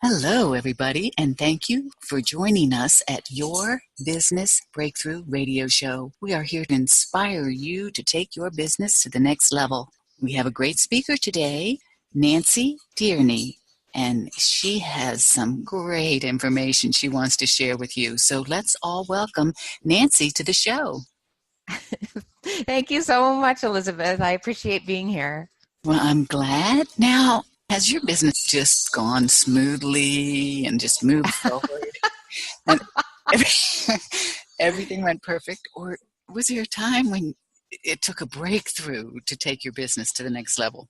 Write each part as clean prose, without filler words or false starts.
Hello, everybody, and thank you for joining us at your Business Breakthrough Radio Show. We are here to inspire you to take your business to the next level. We have a great speaker today, Nancy Tierney, and she has some great information she wants to share with you. So let's all welcome Nancy to the show. Thank you so much, Elizabeth. I appreciate being here. Well, I'm glad. Now, has your business just gone smoothly and just moved forward? And everything went perfect? Or was there a time when it took a breakthrough to take your business to the next level?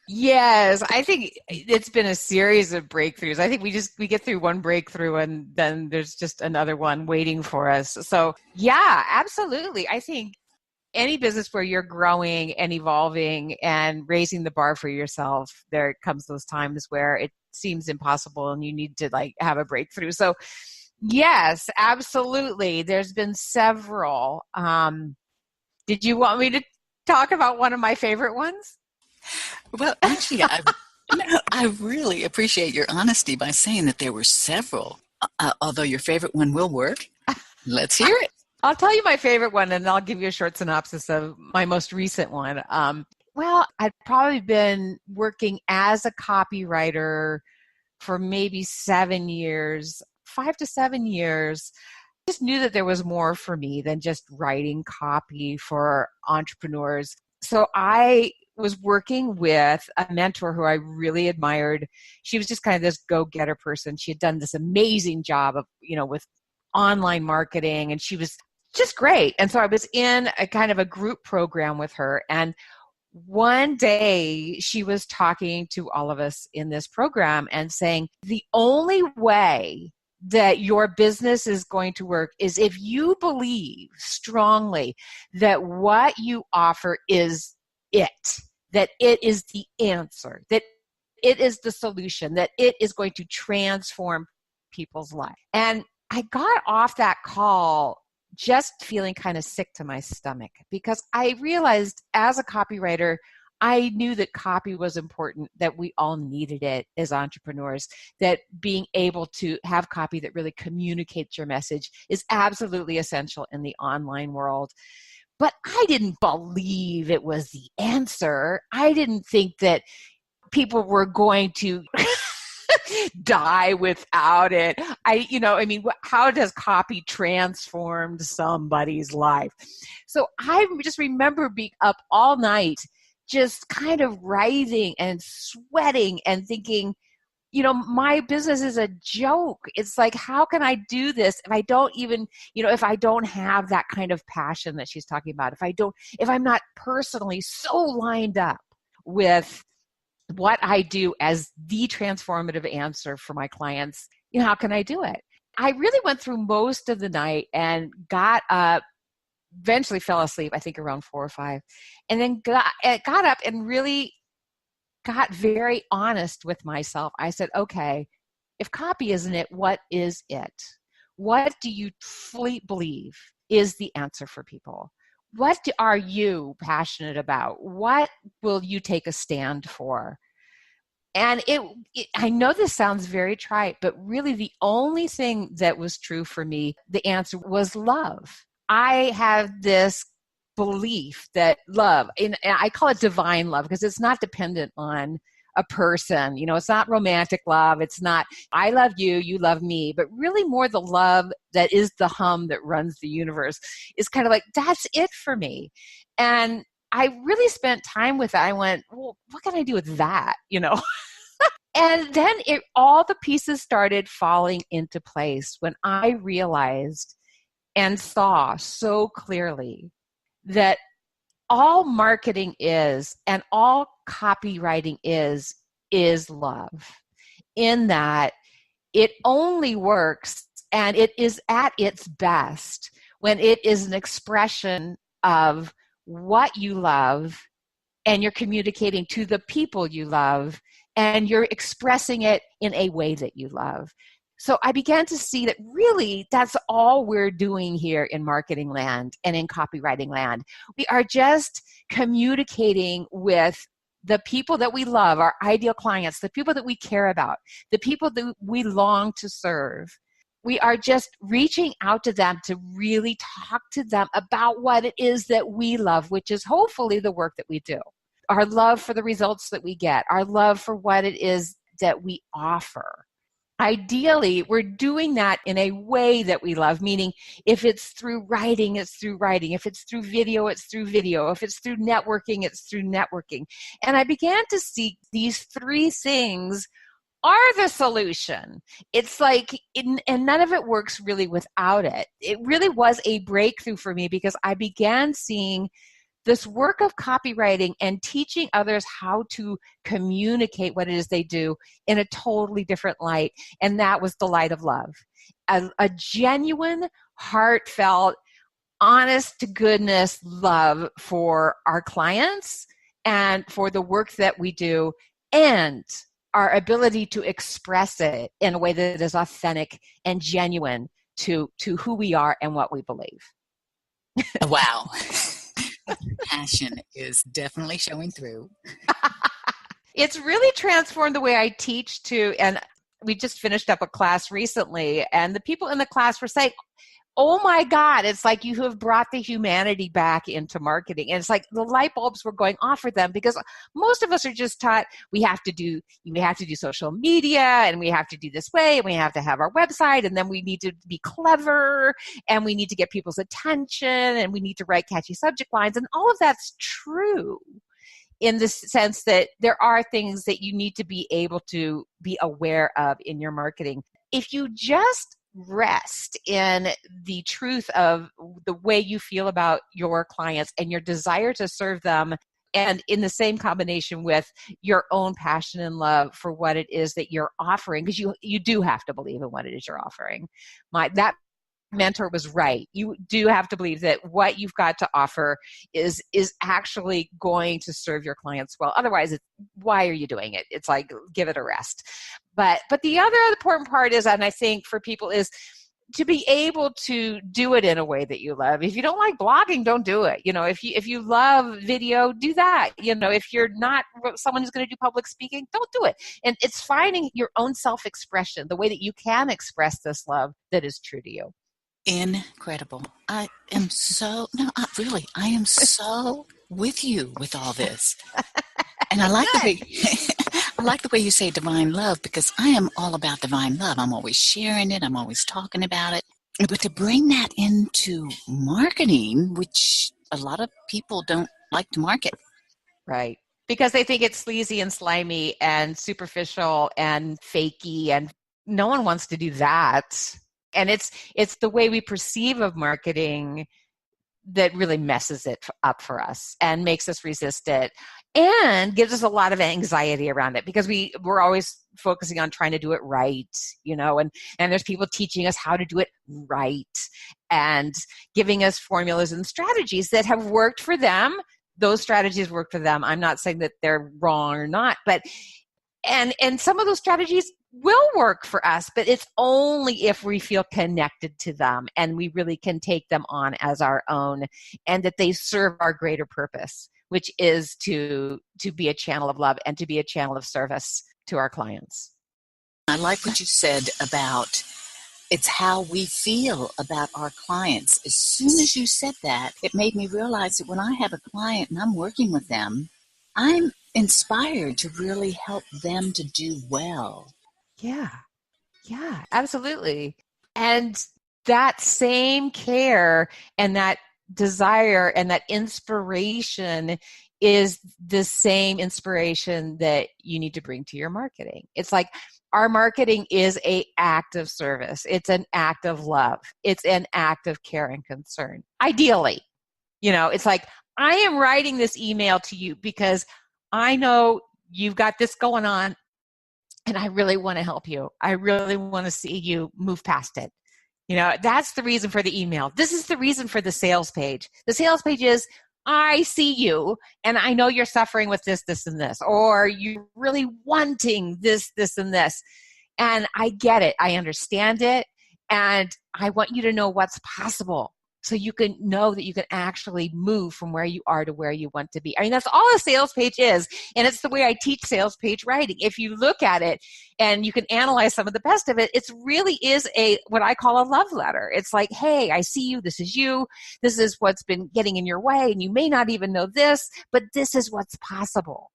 Yes, I think it's been a series of breakthroughs. I think we get through one breakthrough and then there's just another one waiting for us. So yeah, absolutely. I think any business where you're growing and evolving and raising the bar for yourself, there comes those times where it seems impossible and you need to have a breakthrough. So yes, absolutely. There's been several. Did you want me to talk about one of my favorite ones? Well, actually, I really appreciate your honesty by saying that there were several. Although your favorite one will work. Let's hear it. I'll tell you my favorite one, and I'll give you a short synopsis of my most recent one. Well, I'd probably been working as a copywriter for maybe 7 years, 5 to 7 years. I just knew that there was more for me than just writing copy for entrepreneurs. So I was working with a mentor who I really admired. She was just kind of this go-getter person. She had done this amazing job of, with online marketing, and she was just great. And so I was in a kind of a group program with her. And one day she was talking to all of us in this program and saying, the only way that your business is going to work is if you believe strongly that what you offer is it, that it is the answer, that it is the solution, that it is going to transform people's life. And I got off that call just feeling kind of sick to my stomach because I realized as a copywriter, I knew that copy was important, that we all needed it as entrepreneurs, that being able to have copy that really communicates your message is absolutely essential in the online world. But I didn't believe it was the answer. I didn't think that people were going to die without it. How does copy transform somebody's life? So I just remember being up all night, just kind of writhing and sweating and thinking, my business is a joke. It's like, how can I do this if I don't even, if I don't have that kind of passion that she's talking about, if I'm not personally so lined up with what I do as the transformative answer for my clients, how can I do it? I really went through most of the night and got up, eventually fell asleep, I think around 4 or 5, and then got up and really got very honest with myself. I said, okay, if copy isn't it, what is it? What do you fully believe is the answer for people? What are you passionate about? What will you take a stand for? And I know this sounds very trite, but really the only thing that was true for me, the answer was love. I have this belief that love, and I call it divine love because it's not dependent on a person. It's not romantic love. It's not, I love you, you love me, but really more the love that is the hum that runs the universe is kind of like, that's it for me. And I really spent time with it. I went, well, what can I do with that? And then all the pieces started falling into place when I realized and saw so clearly that all marketing is and all copywriting is love, in that it only works and it is at its best when it is an expression of what you love and you're communicating to the people you love and you're expressing it in a way that you love. So I began to see that really that's all we're doing here in marketing land and in copywriting land. We are just communicating with the people that we love, our ideal clients, the people that we care about, the people that we long to serve. We are just reaching out to them to really talk to them about what it is that we love, which is hopefully the work that we do. Our love for the results that we get, our love for what it is that we offer. Ideally, we're doing that in a way that we love, meaning if it's through writing, it's through writing. If it's through video, it's through video. If it's through networking, it's through networking. And I began to see these three things are the solution. It's like, and none of it works really without it. It really was a breakthrough for me because I began seeing this work of copywriting and teaching others how to communicate what it is they do in a totally different light. And that was the light of love. A genuine, heartfelt, honest to goodness love for our clients and for the work that we do, and our ability to express it in a way that is authentic and genuine to who we are and what we believe. Wow. Passion is definitely showing through. It's really transformed the way I teach too. And we just finished up a class recently, and the people in the class were saying, oh my God, it's like you have brought the humanity back into marketing. And it's like the light bulbs were going off for them, because most of us are just taught we have to do social media, and we have to do this way, and we have to have our website, and then we need to be clever, and we need to get people's attention, and we need to write catchy subject lines. And all of that's true in the sense that there are things that you need to be able to be aware of in your marketing. If you just rest in the truth of the way you feel about your clients and your desire to serve them, and in the same combination with your own passion and love for what it is that you're offering, because you do have to believe in what it is you're offering. That mentor was right. You do have to believe that what you've got to offer is actually going to serve your clients well. Otherwise, why are you doing it? It's like, give it a rest. But the other important part is, and I think for people, is to be able to do it in a way that you love. If you don't like blogging, don't do it. If you love video, do that. If you're not someone who's going to do public speaking, don't do it. And it's finding your own self-expression, the way that you can express this love that is true to you. Incredible. I am so with you with all this. And I like the way you say divine love, because I am all about divine love. I'm always sharing it. I'm always talking about it. But to bring that into marketing, which a lot of people don't like to market. Right. Because they think it's sleazy and slimy and superficial and fakey, and no one wants to do that. And it's the way we perceive of marketing that really messes it up for us and makes us resist it, and gives us a lot of anxiety around it, because we're always focusing on trying to do it right, and there's people teaching us how to do it right and giving us formulas and strategies that have worked for them. Those strategies work for them. I'm not saying that they're wrong or not, but and some of those strategies will work for us, but it's only if we feel connected to them and we really can take them on as our own, and that they serve our greater purpose, which is to be a channel of love and to be a channel of service to our clients. I like what you said about it's how we feel about our clients. As soon as you said that, it made me realize that when I have a client and I'm working with them, I'm inspired to really help them to do well. Yeah, absolutely. And that same care and that desire and that inspiration is the same inspiration that you need to bring to your marketing. It's like our marketing is an act of service. It's an act of love. It's an act of care and concern. Ideally, it's like, I am writing this email to you because I know you've got this going on, and I really want to help you. I really want to see you move past it. That's the reason for the email. This is the reason for the sales page. The sales page is, I see you, and I know you're suffering with this, this, and this, or you're really wanting this, this, and this. And I get it. I understand it. And I want you to know what's possible. so you can know that you can actually move from where you are to where you want to be. I mean, that's all a sales page is. And it's the way I teach sales page writing. If you look at it and you can analyze some of the best of it, it really is what I call a love letter. It's like, hey, I see you. This is you. This is what's been getting in your way. And you may not even know this, but this is what's possible.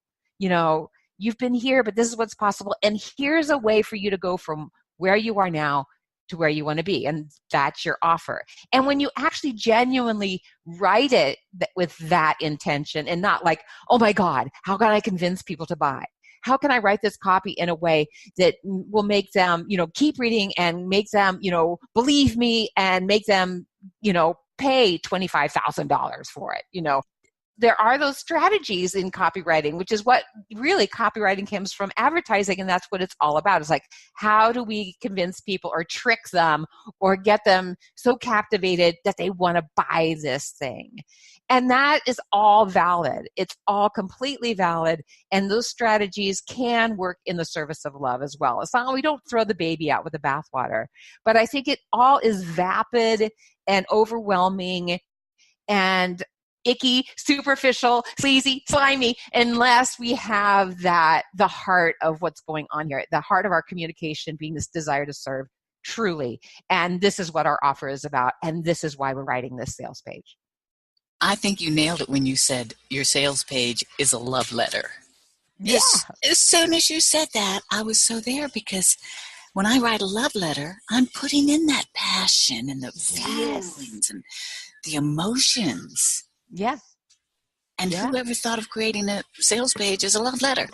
You've been here, but this is what's possible. And here's a way for you to go from where you are now to where you want to be. And that's your offer. And when you actually genuinely write it with that intention and not like, oh my God, how can I convince people to buy? How can I write this copy in a way that will make them, keep reading and make them, believe me and make them, pay $25,000 for it, There are those strategies in copywriting, which is what really copywriting comes from advertising, and that's what it's all about. It's like, how do we convince people or trick them or get them so captivated that they want to buy this thing? And that is all valid. It's all completely valid, and those strategies can work in the service of love as well. It's not, we don't throw the baby out with the bathwater, but I think it all is vapid and overwhelming and icky, superficial, sleazy, slimy, unless we have the heart of what's going on here, the heart of our communication being this desire to serve truly. And this is what our offer is about. And this is why we're writing this sales page. I think you nailed it when you said your sales page is a love letter. Yeah. As soon as you said that, I was so there, because when I write a love letter, I'm putting in that passion and the feelings and the emotions. Yes. And whoever thought of creating a sales page as a love letter?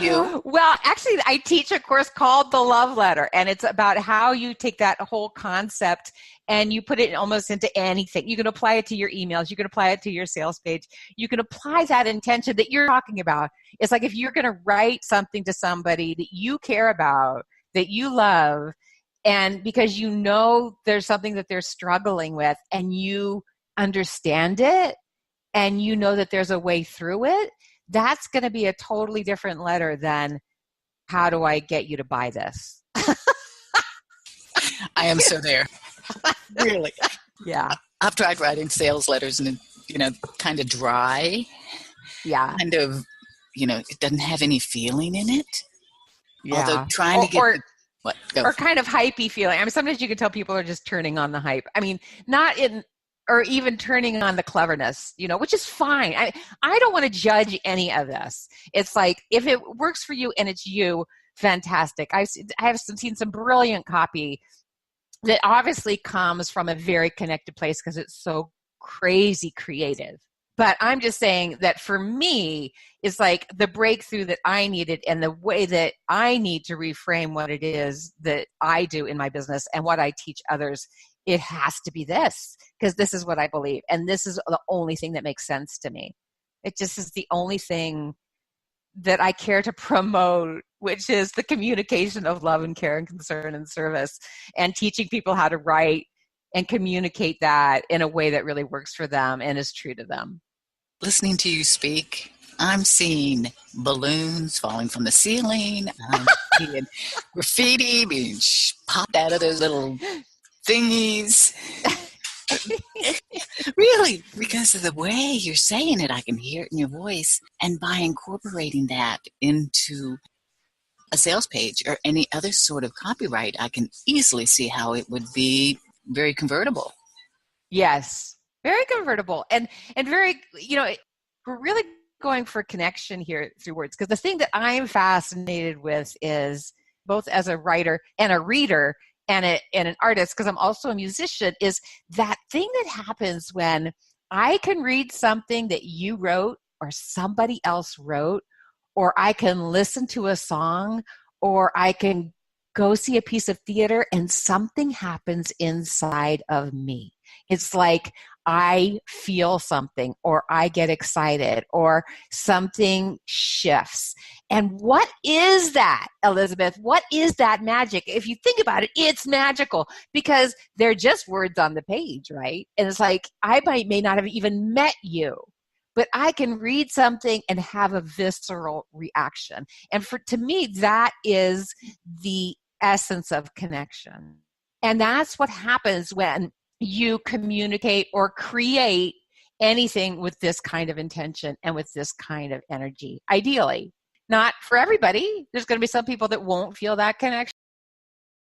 You? Well, actually, I teach a course called The Love Letter, and it's about how you take that whole concept and you put it almost into anything. You can apply it to your emails. You can apply it to your sales page. You can apply that intention that you're talking about. It's like if you're going to write something to somebody that you care about, that you love, and because you know there's something that they're struggling with and you understand it and you know that there's a way through it, that's going to be a totally different letter than, how do I get you to buy this? I am so there. Really. Yeah. I've tried writing sales letters and, kind of dry. Yeah. Kind of, it doesn't have any feeling in it. Yeah. Although trying to get... Or kind of hypey feeling. I mean, sometimes you can tell people are just turning on the hype. I mean, not in... or even turning on the cleverness, which is fine. I don't want to judge any of this. It's like, if it works for you and it's you, fantastic. I have seen some brilliant copy that obviously comes from a very connected place because it's so crazy creative. But I'm just saying that for me, it's like the breakthrough that I needed and the way that I need to reframe what it is that I do in my business and what I teach others. It has to be this, because this is what I believe. And this is the only thing that makes sense to me. It just is the only thing that I care to promote, which is the communication of love and care and concern and service, and teaching people how to write and communicate that in a way that really works for them and is true to them. Listening to you speak, I'm seeing balloons falling from the ceiling. I'm seeing graffiti being popped out of those little thingies. Really, because of the way you're saying it, I can hear it in your voice. And by incorporating that into a sales page or any other sort of copyright, I can easily see how it would be very convertible. Yes, very convertible. And very, we're really going for connection here through words. Because the thing that I'm fascinated with is, both as a writer and a reader and an artist, because I'm also a musician, is that thing that happens when I can read something that you wrote or somebody else wrote, or I can listen to a song, or I can go see a piece of theater and something happens inside of me. It's like I feel something, or I get excited, or something shifts. And what is that, Elizabeth? What is that magic? If you think about it, it's magical, because they're just words on the page, right? And it's like, I may not have even met you, but I can read something and have a visceral reaction. And to me, that is the essence of connection. And that's what happens when you communicate or create anything with this kind of intention and with this kind of energy, ideally. Not for everybody. There's going to be some people that won't feel that connection.